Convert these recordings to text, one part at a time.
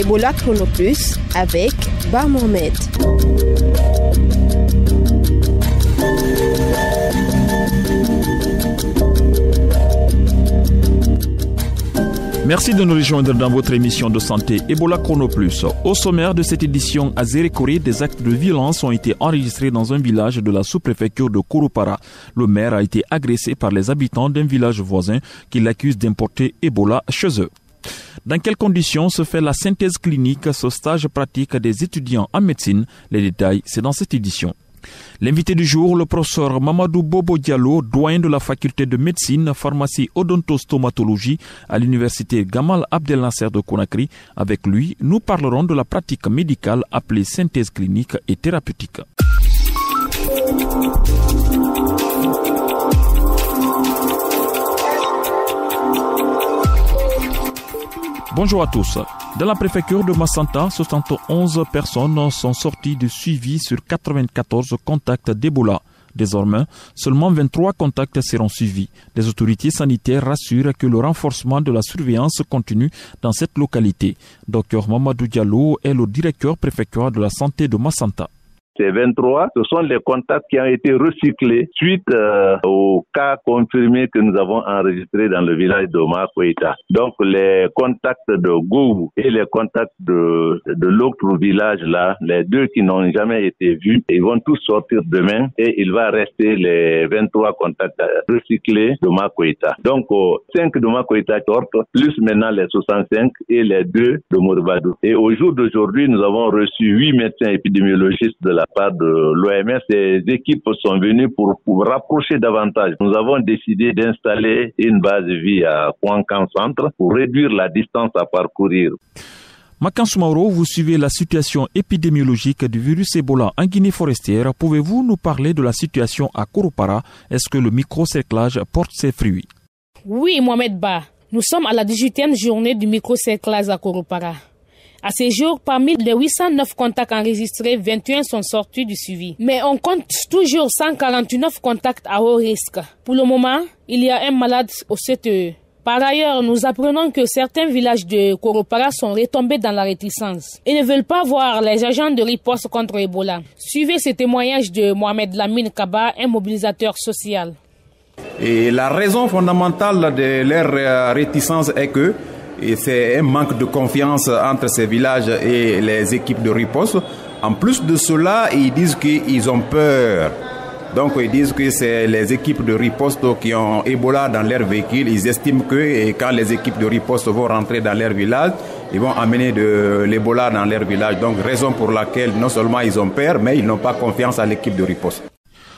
Ebola Chrono Plus avec Bar Mohamed. Merci de nous rejoindre dans votre émission de santé Ebola Chrono Plus. Au sommaire de cette édition, à Zérékoré, des actes de violence ont été enregistrés dans un village de la sous-préfecture de Kouroupara. Le maire a été agressé par les habitants d'un village voisin qui l'accusent d'importer Ebola chez eux. Dans quelles conditions se fait la synthèse clinique, ce stage pratique des étudiants en médecine? Les détails, c'est dans cette édition. L'invité du jour, le professeur Mamadou Bobo Diallo, doyen de la faculté de médecine, pharmacie odontostomatologie à l'université Gamal Abdel Nasser de Conakry. Avec lui, nous parlerons de la pratique médicale appelée synthèse clinique et thérapeutique. Bonjour à tous. Dans la préfecture de Massanta, 71 personnes sont sorties de suivi sur 94 contacts d'Ebola. Désormais, seulement 23 contacts seront suivis. Les autorités sanitaires rassurent que le renforcement de la surveillance continue dans cette localité. Dr Mamadou Diallo est le directeur préfectoral de la santé de Massanta. Ces 23, ce sont les contacts qui ont été recyclés suite aux cas confirmés que nous avons enregistrés dans le village de Makoïta. Donc les contacts de Gou et les contacts de l'autre village là, les deux qui n'ont jamais été vus, ils vont tous sortir demain et il va rester les 23 contacts recyclés de Makoïta. Donc 5 de Makoïta sortent, plus maintenant les 65 et les 2 de Mourvadou. Et au jour d'aujourd'hui, nous avons reçu 8 médecins épidémiologistes de la part de l'OMS. Ces équipes sont venues pour rapprocher davantage. Nous avons décidé d'installer une base vie à Kouankan Centre pour réduire la distance à parcourir. Makan Soumaoro, vous suivez la situation épidémiologique du virus Ebola en Guinée forestière. Pouvez-vous nous parler de la situation à Kouroupara? Est-ce que le microcerclage porte ses fruits? Oui, Mohamed Ba. Nous sommes à la 18e journée du microcerclage à Kouroupara. À ces jours, parmi les 809 contacts enregistrés, 21 sont sortis du suivi. Mais on compte toujours 149 contacts à haut risque. Pour le moment, il y a un malade au CTE. Par ailleurs, nous apprenons que certains villages de Kouroupara sont retombés dans la réticence et ne veulent pas voir les agents de riposte contre Ebola. Suivez ce témoignage de Mohamed Lamine Kaba, un mobilisateur social. Et la raison fondamentale de leur réticence est que c'est un manque de confiance entre ces villages et les équipes de riposte. En plus de cela, ils disent qu'ils ont peur. Donc ils disent que c'est les équipes de riposte qui ont Ebola dans leur véhicule. Ils estiment que quand les équipes de riposte vont rentrer dans leur village, ils vont amener de l'Ebola dans leur village. Donc raison pour laquelle non seulement ils ont peur, mais ils n'ont pas confiance à l'équipe de riposte.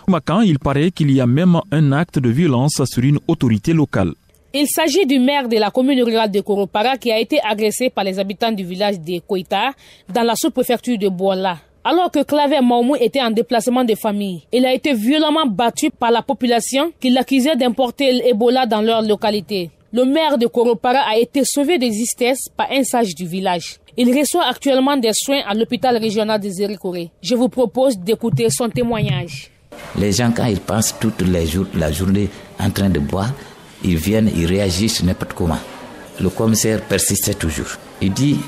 Macan, il paraît qu'il y a même un acte de violence sur une autorité locale. Il s'agit du maire de la commune rurale de Kouroupara qui a été agressé par les habitants du village de Koïta dans la sous-préfecture de Bouala. Alors que Claver Maoumou était en déplacement de famille, il a été violemment battu par la population qui l'accusait d'importer l'Ebola dans leur localité. Le maire de Kouroupara a été sauvé de justesse par un sage du village. Il reçoit actuellement des soins à l'hôpital régional de Zérékoré. Je vous propose d'écouter son témoignage. Les gens, quand ils passent toute la journée en train de boire, ils viennent, ils réagissent n'importe comment. Le commissaire persistait toujours. Il dit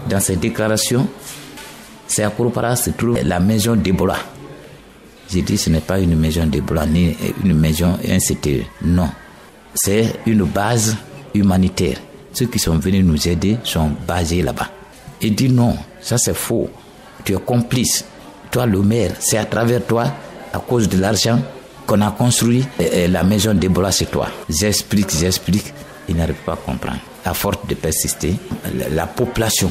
dans ses déclarations, c'est à Kouroupara se trouve la maison d'Ebola. J'ai dit ce n'est pas une maison d'Ebola ni une maison et un CTE. Non, c'est une base humanitaire. Ceux qui sont venus nous aider sont basés là-bas. Il dit non, ça c'est faux. Tu es complice. Toi le maire, c'est à travers toi, à cause de l'argent, qu'on a construit la maison d'Ebola chez toi. J'explique, il n'arrive pas à comprendre. À force de persister, la population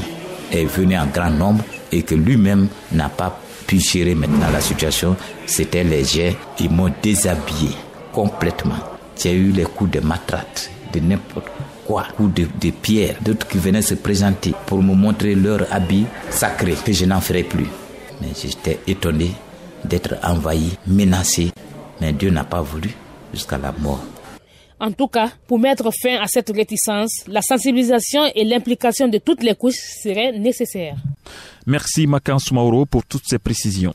est venue en grand nombre et que lui-même n'a pas pu gérer maintenant la situation. C'était léger, ils m'ont déshabillé complètement. J'ai eu les coups de matraque, de n'importe quoi, coups de pierre, d'autres qui venaient se présenter pour me montrer leur habit sacré, que je n'en ferai plus. Mais j'étais étonné d'être envahi, menacé. Mais Dieu n'a pas voulu jusqu'à la mort. En tout cas, pour mettre fin à cette réticence, la sensibilisation et l'implication de toutes les couches seraient nécessaires. Merci Makan Soumaoro pour toutes ces précisions.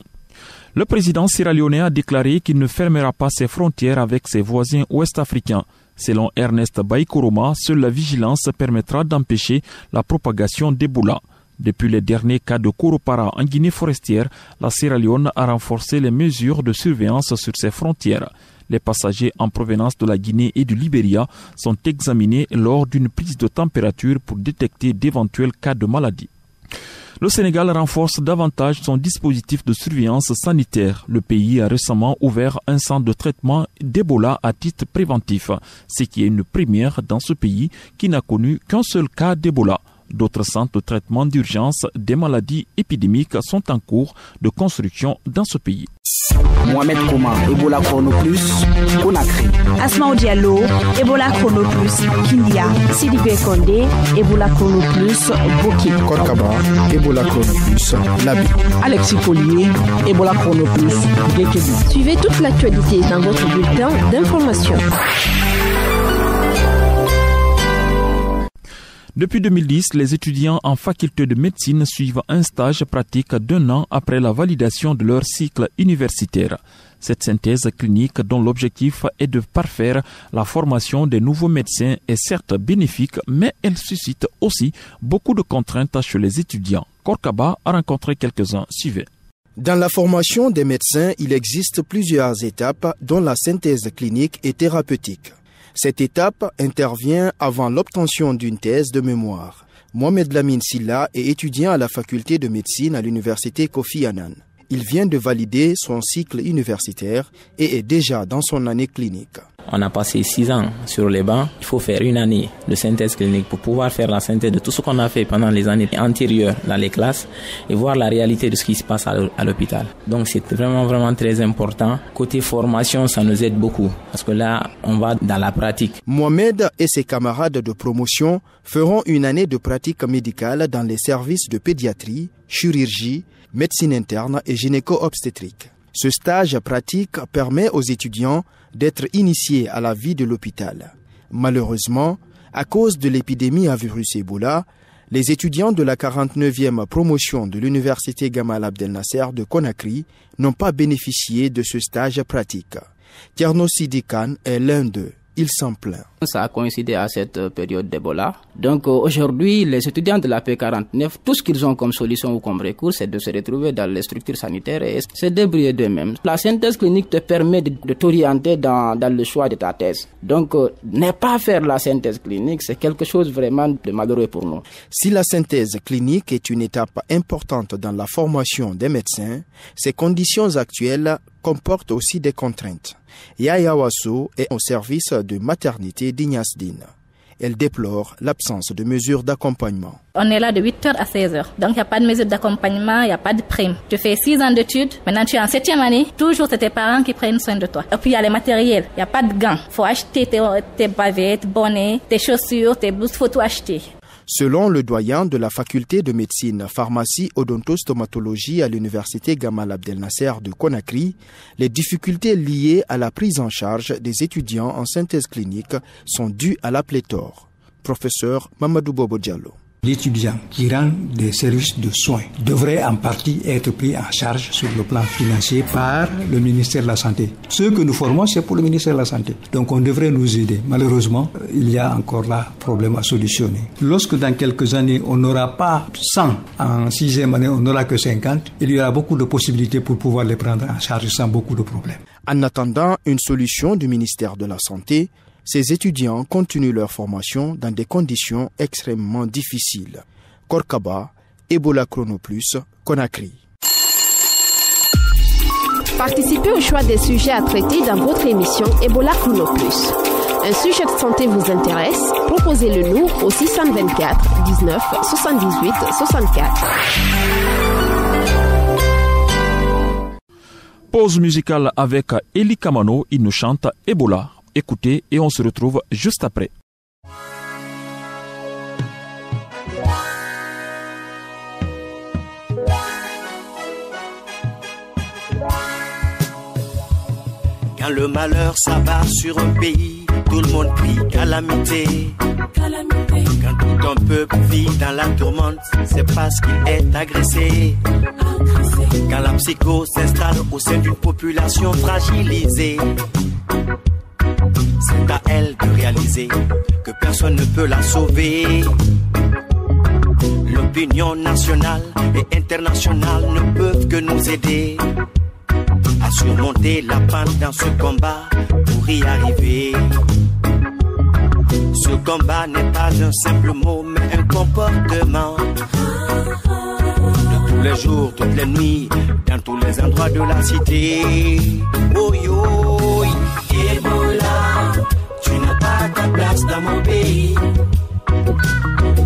Le président sierra-léonais a déclaré qu'il ne fermera pas ses frontières avec ses voisins ouest-africains. Selon Ernest Baïkoroma, seule la vigilance permettra d'empêcher la propagation d'Ebola. Depuis les derniers cas de Kouroupara en Guinée forestière, la Sierra Leone a renforcé les mesures de surveillance sur ses frontières. Les passagers en provenance de la Guinée et du Libéria sont examinés lors d'une prise de température pour détecter d'éventuels cas de maladie. Le Sénégal renforce davantage son dispositif de surveillance sanitaire. Le pays a récemment ouvert un centre de traitement d'Ebola à titre préventif, ce qui est une première dans ce pays qui n'a connu qu'un seul cas d'Ebola. D'autres centres de traitement d'urgence des maladies épidémiques sont en cours de construction dans ce pays. Mohamed Kouma, Ebola Chrono Plus, Conakry. Asmaou Diallo, Ebola Chrono Plus, Kindia. Sidibé Kondé, Ebola Chrono Plus, Boki. Korkaba, Ebola Chrono Plus, Labi. Alexis Collier, Ebola Chrono Plus, Gekebi. Suivez toute l'actualité dans votre bulletin d'information. Depuis 2010, les étudiants en faculté de médecine suivent un stage pratique d'1 an après la validation de leur cycle universitaire. Cette synthèse clinique dont l'objectif est de parfaire la formation des nouveaux médecins est certes bénéfique, mais elle suscite aussi beaucoup de contraintes chez les étudiants. Korkaba a rencontré quelques-uns. Suivez. Dans la formation des médecins, il existe plusieurs étapes dont la synthèse clinique est thérapeutique. Cette étape intervient avant l'obtention d'une thèse de mémoire. Mohamed Lamine Silla est étudiant à la faculté de médecine à l'université Kofi Annan. Il vient de valider son cycle universitaire et est déjà dans son année clinique. On a passé 6 ans sur les bancs. Il faut faire 1 année de synthèse clinique pour pouvoir faire la synthèse de tout ce qu'on a fait pendant les années antérieures dans les classes et voir la réalité de ce qui se passe à l'hôpital. Donc c'est vraiment très important. Côté formation, ça nous aide beaucoup parce que là, on va dans la pratique. Mohamed et ses camarades de promotion feront 1 année de pratique médicale dans les services de pédiatrie, chirurgie, médecine interne et gynéco-obstétrique. Ce stage pratique permet aux étudiants d'être initiés à la vie de l'hôpital. Malheureusement, à cause de l'épidémie à virus Ebola, les étudiants de la 49e promotion de l'université Gamal Abdel Nasser de Conakry n'ont pas bénéficié de ce stage pratique. Tierno Sidi Khan est l'un d'eux. Il s'en plaint. Ça a coïncidé à cette période d'Ebola. Donc aujourd'hui, les étudiants de la P49, tout ce qu'ils ont comme solution ou comme recours, c'est de se retrouver dans les structures sanitaires et se débrouiller d'eux-mêmes. La synthèse clinique te permet de t'orienter dans le choix de ta thèse. Donc ne pas faire la synthèse clinique, c'est quelque chose vraiment de malheureux pour nous. Si la synthèse clinique est une étape importante dans la formation des médecins, ces conditions actuelles comportent aussi des contraintes. Yaya Wasso est au service de maternité d'Ignasdine. Elle déplore l'absence de mesures d'accompagnement. On est là de 8h à 16h. Donc il n'y a pas de mesures d'accompagnement, il n'y a pas de prime. Tu fais 6 ans d'études, maintenant tu es en 7e année, toujours c'est tes parents qui prennent soin de toi. Et puis il y a les matériels, il n'y a pas de gants. Il faut acheter tes bavettes, bonnets, tes chaussures, tes blouses, il faut tout acheter. Selon le doyen de la faculté de médecine, pharmacie, odontostomatologie à l'université Gamal Abdel Nasser de Conakry, les difficultés liées à la prise en charge des étudiants en synthèse clinique sont dues à la pléthore. Professeur Mamadou Bobo Diallo. L'étudiant qui rend des services de soins devrait en partie être pris en charge sur le plan financier par le ministère de la Santé. Ce que nous formons, c'est pour le ministère de la Santé. Donc on devrait nous aider. Malheureusement, il y a encore là problème à solutionner. Lorsque dans quelques années, on n'aura pas 100, en 6e année, on n'aura que 50, il y aura beaucoup de possibilités pour pouvoir les prendre en charge sans beaucoup de problèmes. En attendant une solution du ministère de la Santé, ces étudiants continuent leur formation dans des conditions extrêmement difficiles. Korkaba, Ebola Chrono Plus, Conakry. Participez au choix des sujets à traiter dans votre émission Ebola Chrono Plus. Un sujet de santé vous intéresse? Proposez-le nous au 624 19 78 64. Pause musicale avec Eli Kamano, il nous chante Ebola. Écoutez et on se retrouve juste après. Quand le malheur s'abat sur un pays, tout le monde crie calamité. Quand tout un peuple vit dans la tourmente, c'est parce qu'il est agressé. Quand la psycho s'installe au sein d'une population fragilisée, c'est à elle de réaliser que personne ne peut la sauver. Le l'opinion nationale et internationale ne peuvent que nous aider à surmonter la pente dans ce combat pour y arriver. Ce combat n'est pas un simple mot, mais un comportement. De tous les jours, toutes les nuits, dans tous les endroits de la cité. Oh yo, Ebola, tu n'as pas ta place dans mon pays.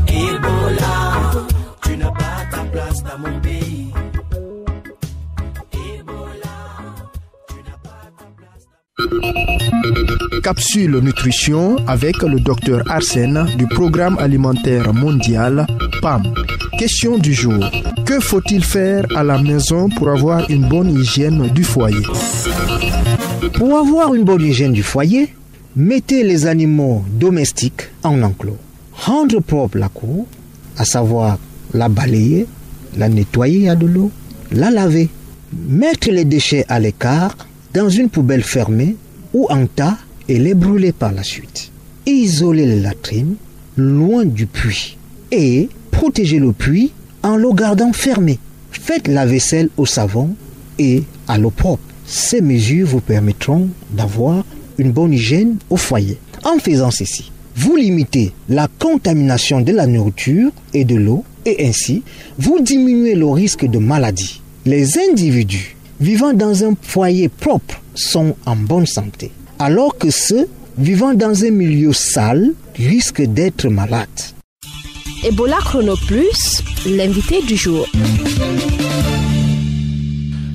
Ebola, tu n'as pas ta place dans mon pays. Capsule nutrition avec le docteur Arsène du Programme alimentaire mondial PAM. Question du jour. Que faut-il faire à la maison pour avoir une bonne hygiène du foyer? Pour avoir une bonne hygiène du foyer, mettez les animaux domestiques en enclos. Rendre propre la cour, à savoir la balayer, la nettoyer à de l'eau, la laver. Mettre les déchets à l'écart dans une poubelle fermée ou en tas et les brûler par la suite. Isoler les latrines loin du puits et protéger le puits en le gardant fermé. Faites la vaisselle au savon et à l'eau propre. Ces mesures vous permettront d'avoir une bonne hygiène au foyer. En faisant ceci, vous limitez la contamination de la nourriture et de l'eau et ainsi, vous diminuez le risque de maladie. Les individus vivant dans un foyer propre sont en bonne santé, alors que ceux vivant dans un milieu sale risquent d'être malades. Ebola Chrono Plus, l'invité du jour.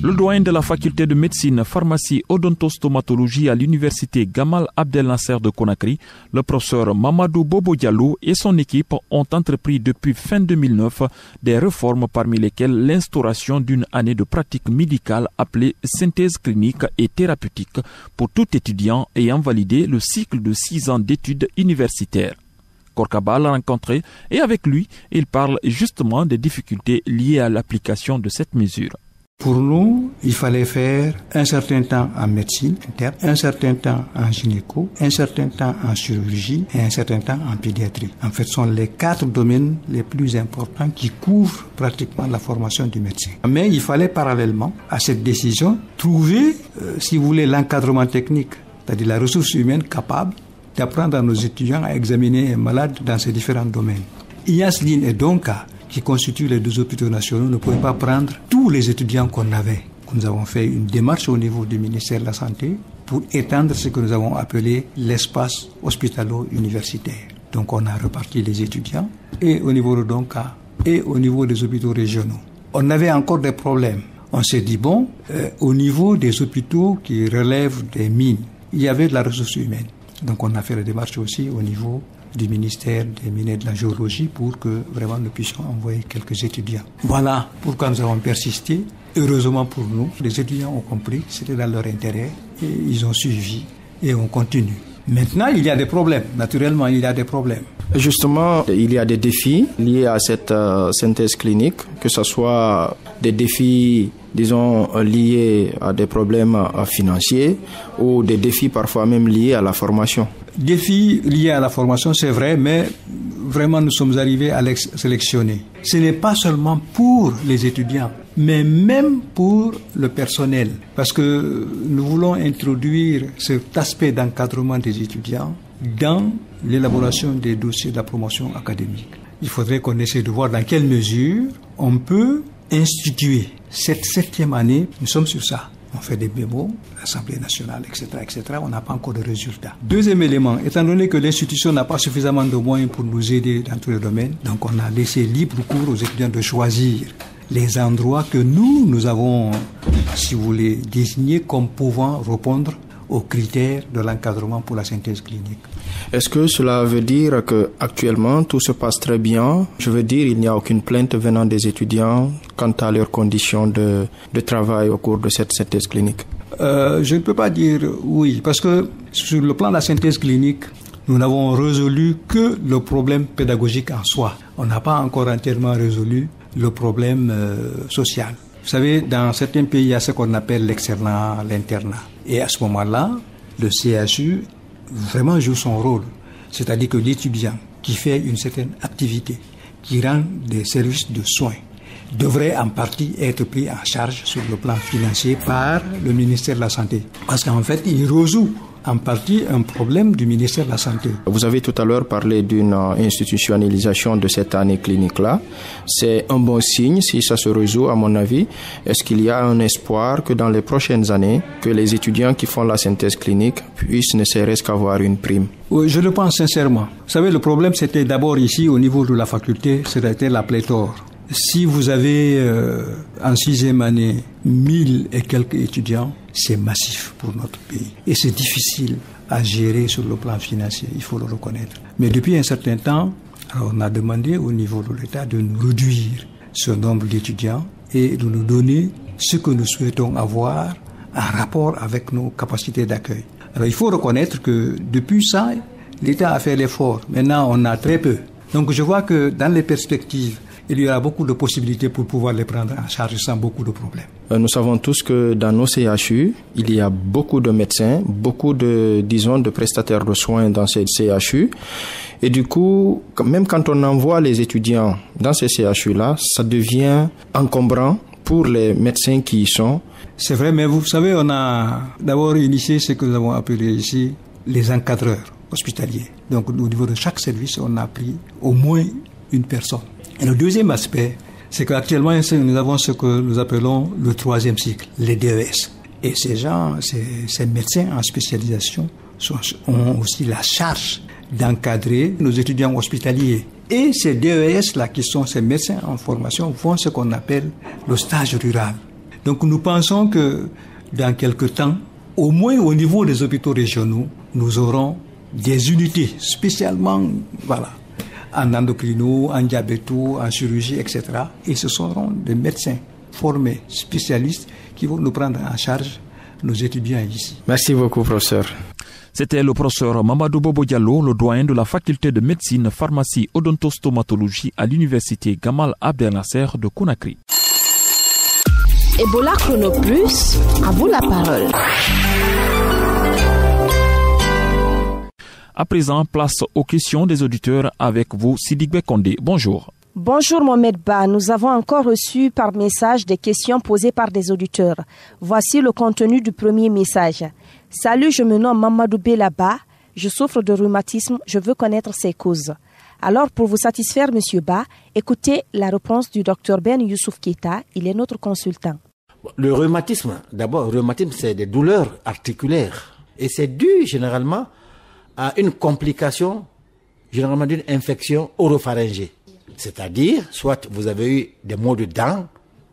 Le doyen de la faculté de médecine, pharmacie, odontostomatologie à l'université Gamal Abdel Nasser de Conakry, le professeur Mamadou Bobo Diallo et son équipe ont entrepris depuis fin 2009 des réformes parmi lesquelles l'instauration d'une année de pratique médicale appelée synthèse clinique et thérapeutique pour tout étudiant ayant validé le cycle de 6 ans d'études universitaires. Korkaba l'a rencontré et avec lui, il parle justement des difficultés liées à l'application de cette mesure. Pour nous, il fallait faire un certain temps en médecine interne, un certain temps en gynéco, un certain temps en chirurgie et un certain temps en pédiatrie. En fait, ce sont les 4 domaines les plus importants qui couvrent pratiquement la formation du médecin. Mais il fallait parallèlement à cette décision trouver, si vous voulez, l'encadrement technique, c'est-à-dire la ressource humaine capable d'apprendre à nos étudiants à examiner un malade dans ces différents domaines. Yaslin et Donka, qui constituent les 2 hôpitaux nationaux, ne pouvaient pas prendre tous les étudiants qu'on avait. Nous avons fait une démarche au niveau du ministère de la Santé pour étendre ce que nous avons appelé l'espace hospitalo-universitaire. Donc on a reparti les étudiants et au niveau de Donka et au niveau des hôpitaux régionaux. On avait encore des problèmes. On s'est dit, au niveau des hôpitaux qui relèvent des mines, il y avait de la ressource humaine. Donc on a fait la démarche aussi au niveau du ministère des Mines et de la Géologie pour que vraiment nous puissions envoyer quelques étudiants. Voilà pourquoi nous avons persisté. Heureusement pour nous, les étudiants ont compris que c'était dans leur intérêt et ils ont suivi et on continue. Maintenant, il y a des problèmes. Naturellement, il y a des problèmes. Justement, il y a des défis liés à cette synthèse clinique, que ce soit des défis, disons, liés à des problèmes financiers ou des défis parfois même liés à la formation. Défis liés à la formation, c'est vrai, mais vraiment nous sommes arrivés à les sélectionner. Ce n'est pas seulement pour les étudiants, mais même pour le personnel, parce que nous voulons introduire cet aspect d'encadrement des étudiants dans l'élaboration des dossiers de la promotion académique. Il faudrait qu'on essaie de voir dans quelle mesure on peut instituer cette 7e année. Nous sommes sur ça. On fait des mémos, l'Assemblée nationale, etc., etc. On n'a pas encore de résultats. Deuxième élément, étant donné que l'institution n'a pas suffisamment de moyens pour nous aider dans tous les domaines, donc on a laissé libre cours aux étudiants de choisir les endroits que nous avons, si vous voulez, désignés comme pouvant répondre aux critères de l'encadrement pour la synthèse clinique. Est-ce que cela veut dire que actuellement tout se passe très bien? Je veux dire, il n'y a aucune plainte venant des étudiants quant à leurs conditions de travail au cours de cette synthèse clinique? Je ne peux pas dire oui, parce que sur le plan de la synthèse clinique, nous n'avons résolu que le problème pédagogique en soi. On n'a pas encore entièrement résolu le problème social. Vous savez, dans certains pays, il y a ce qu'on appelle l'externat, l'internat. Et à ce moment-là, le CHU vraiment joue son rôle. C'est-à-dire que l'étudiant qui fait une certaine activité, qui rendent des services de soins devrait en partie être pris en charge sur le plan financier par le ministère de la Santé. Parce qu'en fait, il résout en partie un problème du ministère de la Santé. Vous avez tout à l'heure parlé d'une institutionnalisation de cette année clinique-là. C'est un bon signe si ça se résout, à mon avis. Est-ce qu'il y a un espoir que dans les prochaines années, que les étudiants qui font la synthèse clinique puissent ne serait-ce qu'avoir une prime? Oui, je le pense sincèrement. Vous savez, le problème, c'était d'abord ici, au niveau de la faculté, c'était la pléthore. Si vous avez en 6e année 1000 et quelques étudiants, c'est massif pour notre pays. Et c'est difficile à gérer sur le plan financier, il faut le reconnaître. Mais depuis un certain temps, alors on a demandé au niveau de l'État de nous réduire ce nombre d'étudiants et de nous donner ce que nous souhaitons avoir en rapport avec nos capacités d'accueil. Alors il faut reconnaître que depuis ça, l'État a fait l'effort. Maintenant, on a très peu. Donc je vois que dans les perspectives, il y aura beaucoup de possibilités pour pouvoir les prendre en charge sans beaucoup de problèmes. Nous savons tous que dans nos CHU, il y a beaucoup de médecins, beaucoup de prestataires de soins dans ces CHU. Et du coup, même quand on envoie les étudiants dans ces CHU-là, ça devient encombrant pour les médecins qui y sont. C'est vrai, mais vous savez, on a d'abord initié ce que nous avons appelé ici les encadreurs hospitaliers. Donc au niveau de chaque service, on a pris au moins une personne. Et le deuxième aspect, c'est qu'actuellement, nous avons ce que nous appelons le 3e cycle, les DES. Et ces gens, ces médecins en spécialisation ont aussi la charge d'encadrer nos étudiants hospitaliers. Et ces DES-là, qui sont ces médecins en formation, font ce qu'on appelle le stage rural. Donc nous pensons que dans quelques temps, au moins au niveau des hôpitaux régionaux, nous aurons des unités spécialement, en endocrino, en diabéto, en chirurgie, etc. Et ce seront des médecins formés, spécialistes, qui vont nous prendre en charge nos étudiants ici. Merci beaucoup, professeur. C'était le professeur Mamadou Bobo Diallo, le doyen de la faculté de médecine, pharmacie, odontostomatologie à l'université Gamal Abdel Nasser de Conakry. Ebola Chrono Plus, à vous la parole. À présent, place aux questions des auditeurs avec vous, Sidibé Kondé. Bonjour. Bonjour Mohamed Ba, nous avons encore reçu par message des questions posées par des auditeurs. Voici le contenu du premier message. Salut, je me nomme Mamadou Belaba, je souffre de rhumatisme, je veux connaître ses causes. Alors pour vous satisfaire Monsieur Ba, écoutez la réponse du Dr Ben Youssouf Keita, il est notre consultant. Le rhumatisme, c'est des douleurs articulaires et c'est dû généralement à une complication, généralement d'une infection oropharyngée. C'est-à-dire, soit vous avez eu des maux de dents,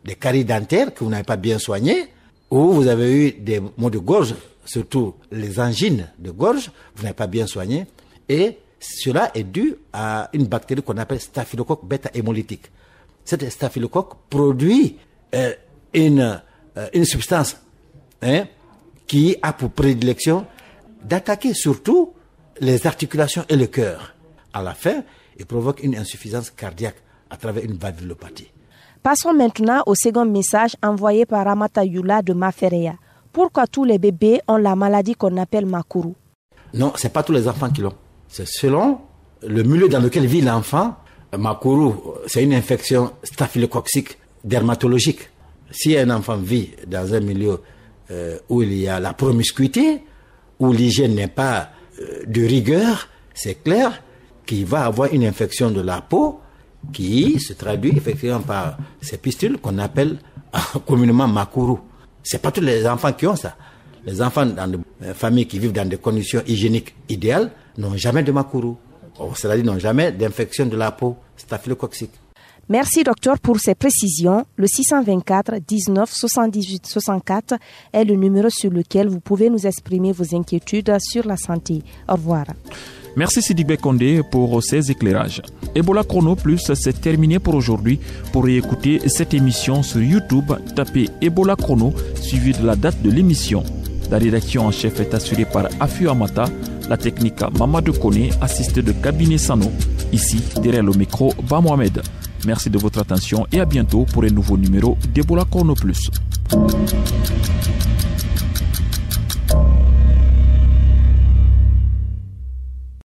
des caries dentaires que vous n'avez pas bien soignés, ou vous avez eu des maux de gorge, surtout les angines de gorge, vous n'avez pas bien soigné, et cela est dû à une bactérie qu'on appelle staphylocoque bêta-hémolytique. Cette staphylocoque produit une substance qui a pour prédilection d'attaquer surtout les articulations et le cœur. À la fin, il provoque une insuffisance cardiaque à travers une valvulopathie. Passons maintenant au second message envoyé par Ramata Yula de Mafereya. Pourquoi tous les bébés ont la maladie qu'on appelle Makuru? Non, ce n'est pas tous les enfants qui l'ont. C'est selon le milieu dans lequel vit l'enfant. Makuru, c'est une infection staphylococcique dermatologique. Si un enfant vit dans un milieu où il y a la promiscuité, où l'hygiène n'est pas de rigueur, c'est clair qu'il va avoir une infection de la peau qui se traduit effectivement par ces pustules qu'on appelle communément Makuru. C'est pas tous les enfants qui ont ça. Les enfants dans des familles qui vivent dans des conditions hygiéniques idéales n'ont jamais de Makuru. C'est-à-dire n'ont jamais d'infection de la peau staphylococcique. Merci docteur pour ces précisions. Le 624 19 78 64 est le numéro sur lequel vous pouvez nous exprimer vos inquiétudes sur la santé. Au revoir. Merci Sidibé Kondé pour ces éclairages. Ebola Chrono Plus, c'est terminé pour aujourd'hui. Pour écouter cette émission sur YouTube, tapez Ebola Chrono suivi de la date de l'émission. La rédaction en chef est assurée par Afiu Amata, la technique Mamadou Kone, assisté de Cabinet Sano. Ici, derrière le micro, Ba Mohamed. Merci de votre attention et à bientôt pour un nouveau numéro d'Ebola Chrono Plus.